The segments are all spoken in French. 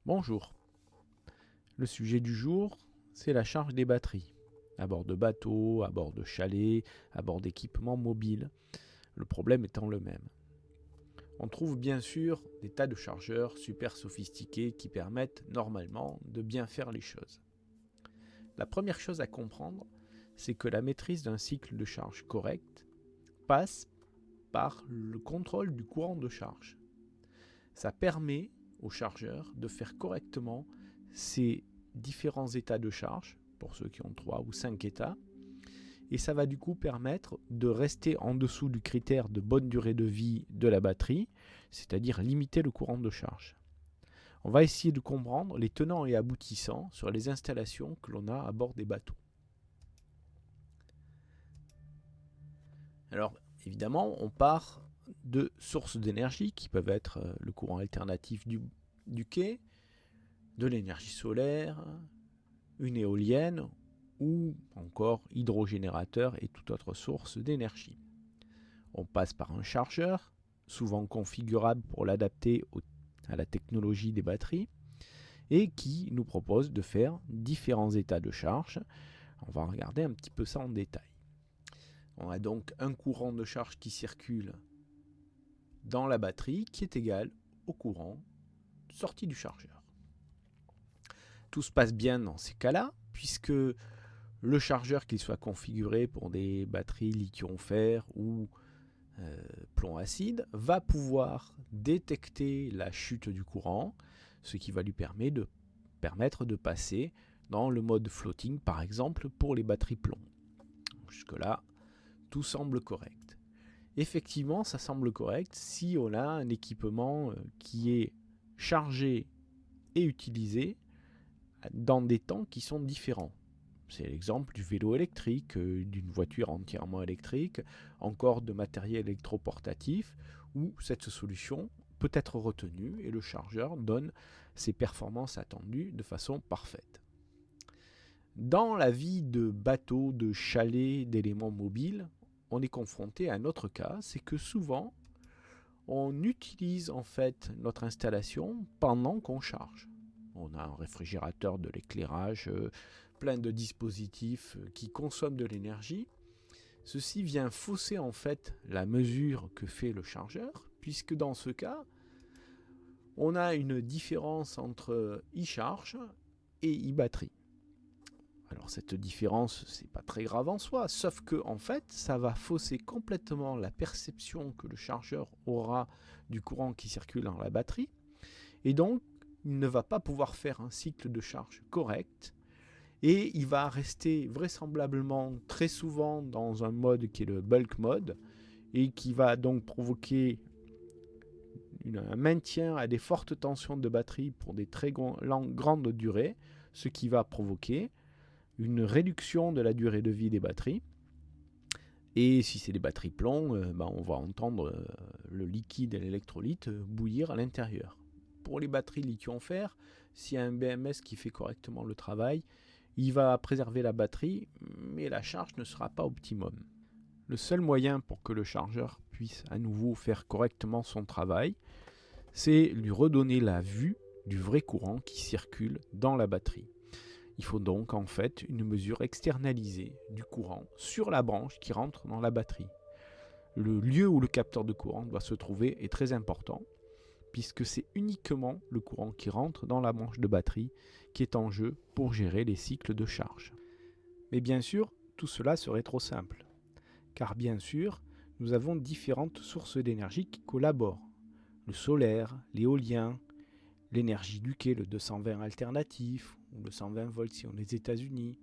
Bonjour. Le sujet du jour, c'est la charge des batteries. À bord de bateaux, à bord de chalets, à bord d'équipements mobiles. Le problème étant le même. On trouve bien sûr des tas de chargeurs super sophistiqués qui permettent normalement de bien faire les choses. La première chose à comprendre, c'est que la maîtrise d'un cycle de charge correct passe par le contrôle du courant de charge. Ça permet au chargeur de faire correctement ces différents états de charge, pour ceux qui ont 3 ou 5 états, et ça va du coup permettre de rester en dessous du critère de bonne durée de vie de la batterie, c'est-à-dire limiter le courant de charge. On va essayer de comprendre les tenants et aboutissants sur les installations que l'on a à bord des bateaux. Alors évidemment, on part de sources d'énergie qui peuvent être le courant alternatif du quai, de l'énergie solaire, une éolienne ou encore hydrogénérateur et toute autre source d'énergie. On passe par un chargeur, souvent configurable pour l'adapter à la technologie des batteries, et qui nous propose de faire différents états de charge. On va regarder un petit peu ça en détail. On a donc un courant de charge qui circule dans la batterie qui est égal au courant sorti du chargeur. Tout se passe bien dans ces cas-là, puisque le chargeur, qu'il soit configuré pour des batteries lithium-fer ou plomb acide, va pouvoir détecter la chute du courant, ce qui va lui permettre de passer dans le mode floating, par exemple, pour les batteries plomb. Jusque-là, tout semble correct. Effectivement, ça semble correct si on a un équipement qui est chargé et utilisé dans des temps qui sont différents. C'est l'exemple du vélo électrique, d'une voiture entièrement électrique, encore de matériel électroportatif, où cette solution peut être retenue et le chargeur donne ses performances attendues de façon parfaite. Dans la vie de bateau, de chalet, d'éléments mobiles, on est confronté à un autre cas, c'est que souvent, on utilise en fait notre installation pendant qu'on charge. On a un réfrigérateur, de l'éclairage, plein de dispositifs qui consomment de l'énergie. Ceci vient fausser en fait la mesure que fait le chargeur, puisque dans ce cas, on a une différence entre e-charge et e-batterie. Alors cette différence, c'est pas très grave en soi, sauf que en fait, ça va fausser complètement la perception que le chargeur aura du courant qui circule dans la batterie, et donc il ne va pas pouvoir faire un cycle de charge correct, et il va rester vraisemblablement très souvent dans un mode qui est le bulk mode, et qui va donc provoquer un maintien à des fortes tensions de batterie pour des très grandes durées, ce qui va provoquer une réduction de la durée de vie des batteries. Et si c'est des batteries plomb, on va entendre le liquide et l'électrolyte bouillir à l'intérieur. Pour les batteries lithium-fer, s'il y a un BMS qui fait correctement le travail, il va préserver la batterie, mais la charge ne sera pas optimum. Le seul moyen pour que le chargeur puisse à nouveau faire correctement son travail, c'est lui redonner la vue du vrai courant qui circule dans la batterie. Il faut donc en fait une mesure externalisée du courant sur la branche qui rentre dans la batterie. Le lieu où le capteur de courant doit se trouver est très important, puisque c'est uniquement le courant qui rentre dans la branche de batterie qui est en jeu pour gérer les cycles de charge. Mais bien sûr, tout cela serait trop simple, car bien sûr, nous avons différentes sources d'énergie qui collaborent. Le solaire, l'éolien, l'énergie du quai, le 220 alternatif, ou le 120 volts si on est aux États-Unis.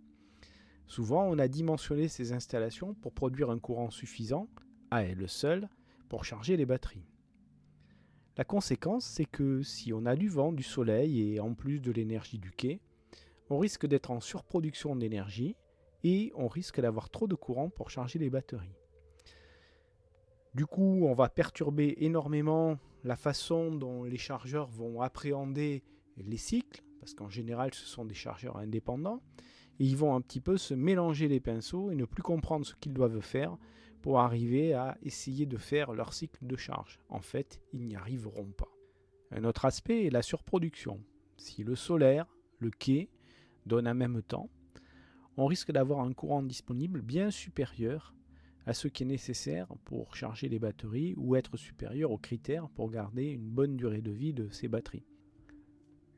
Souvent, on a dimensionné ces installations pour produire un courant suffisant, à elles seules, pour charger les batteries. La conséquence, c'est que si on a du vent, du soleil et en plus de l'énergie du quai, on risque d'être en surproduction d'énergie et on risque d'avoir trop de courant pour charger les batteries. Du coup, on va perturber énormément la façon dont les chargeurs vont appréhender les cycles, parce qu'en général, ce sont des chargeurs indépendants, et ils vont un petit peu se mélanger les pinceaux et ne plus comprendre ce qu'ils doivent faire pour arriver à essayer de faire leur cycle de charge. En fait, ils n'y arriveront pas. Un autre aspect est la surproduction. Si le solaire, le quai, donnent en même temps, on risque d'avoir un courant disponible bien supérieur à ce qui est nécessaire pour charger les batteries ou être supérieur aux critères pour garder une bonne durée de vie de ces batteries.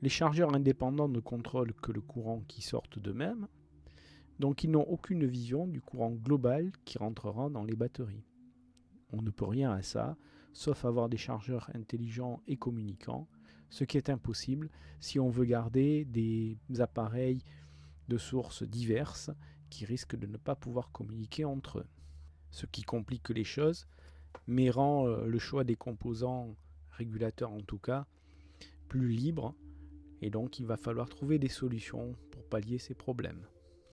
Les chargeurs indépendants ne contrôlent que le courant qui sort d'eux-mêmes, donc ils n'ont aucune vision du courant global qui rentrera dans les batteries. On ne peut rien à ça, sauf avoir des chargeurs intelligents et communicants, ce qui est impossible si on veut garder des appareils de sources diverses qui risquent de ne pas pouvoir communiquer entre eux. Ce qui complique les choses, mais rend le choix des composants, régulateurs en tout cas, plus libre, et donc il va falloir trouver des solutions pour pallier ces problèmes.